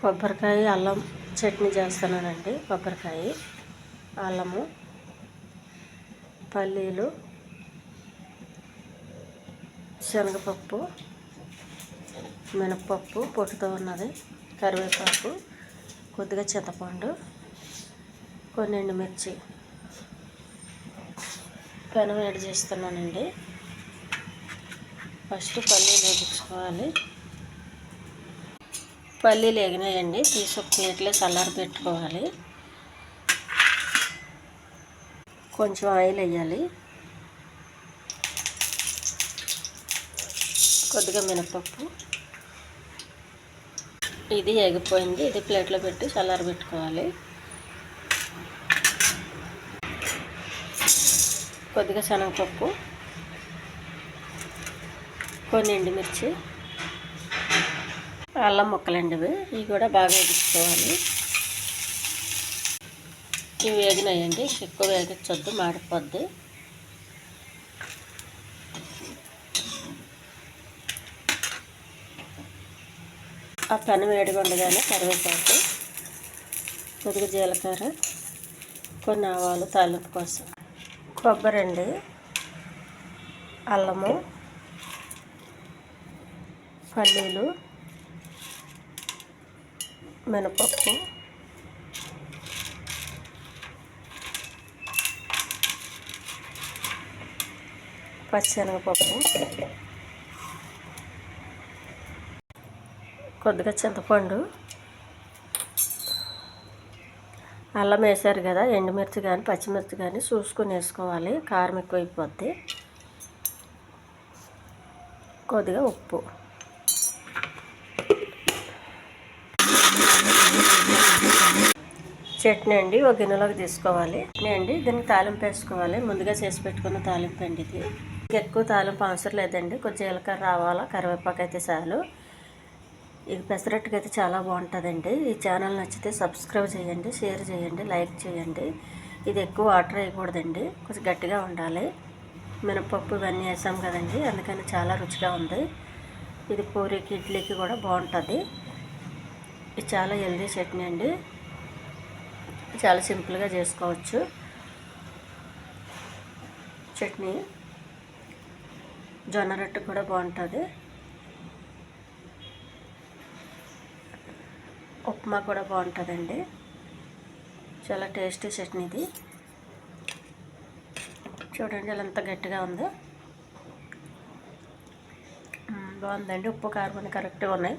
కొబ్బరికాయ అల్లం చట్నీ చేస్తున్నానండి. కొబ్బరికాయ, అల్లము, పల్లీలు, శనగపప్పు, మినపప్పు పొట్టుతో ఉన్నది, కరివేపాకు, కొద్దిగా చింతపండు, కొన్ని ఎండుమిర్చి పెనం వేడి చేస్తున్నానండి. ఫస్ట్ పల్లీలు వేయించుకోవాలి. పల్లీలు ఎగినాయండి, తీసి ఒక ప్లేట్లో చల్లారి పెట్టుకోవాలి. కొంచెం ఆయిల్ వేయాలి, కొద్దిగా మినపప్పు. ఇది ఎగిపోయింది, ఇది ప్లేట్లో పెట్టి చల్లారి పెట్టుకోవాలి. కొద్దిగా శనగపప్పు, కొన్ని ఎండుమిర్చి, అల్లం ముక్కలండి, ఇవి కూడా బాగా వేయించుకోవాలి. ఇవి వేగినాయండి, ఎక్కువ వేగించొద్దు, మాడిపోద్ది. ఆ పెనం వేడిగా ఉండగానే కరివేపాకు, కొద్దిగా జీలకర్ర, కొన్ని ఆవాలు తాలింపు కోసం, కొబ్బరి అండి, అల్లము, పల్లీలు, మినపప్పు, పచ్చిశనగపప్పు, కొద్దిగా చింతపండు, అల్లం వేసారు కదా, ఎండుమిర్చి కానీ పచ్చిమిర్చి కానీ చూసుకొని వేసుకోవాలి, కారం ఎక్కువ అయిపోద్ది. కొద్దిగా ఉప్పు, చట్నీ అండి ఒక గిన్నెలోకి తీసుకోవాలి. చట్నీ అండి, దీనికి తాలింపు వేసుకోవాలి. ముందుగా చేసి పెట్టుకున్న తాలింపు అండి ఇది. ఎక్కువ తాలింపు అవసరం లేదండి, కొంచెం జీలకర్ర, ఆవాల, కరివేపాకు అయితే చాలు. ఇది పెసరట్టుకి అయితే చాలా బాగుంటుందండి. ఈ ఛానల్ నచ్చితే సబ్స్క్రైబ్ చేయండి, షేర్ చేయండి, లైక్ చేయండి. ఇది ఎక్కువ వాటర్ వేయకూడదండి, కొంచెం గట్టిగా ఉండాలి. మినపప్పు ఇవన్నీ వేసాం కదండి, అందుకని చాలా రుచిగా ఉంది. ఇది పూరీకి, ఇడ్లీకి కూడా బాగుంటుంది. ఇది చాలా హెల్దీ చట్నీ అండి, చాలా సింపుల్గా చేసుకోవచ్చు. చట్నీ జొన్న రొట్టె కూడా బాగుంటుంది, ఉప్మా కూడా బాగుంటుందండి. చాలా టేస్టీ చట్నీ ఇది. చూడండి ఇలా ఎంత గట్టిగా ఉందో, బాగుందండి. ఉప్పు కారం కరెక్ట్గా ఉన్నాయి.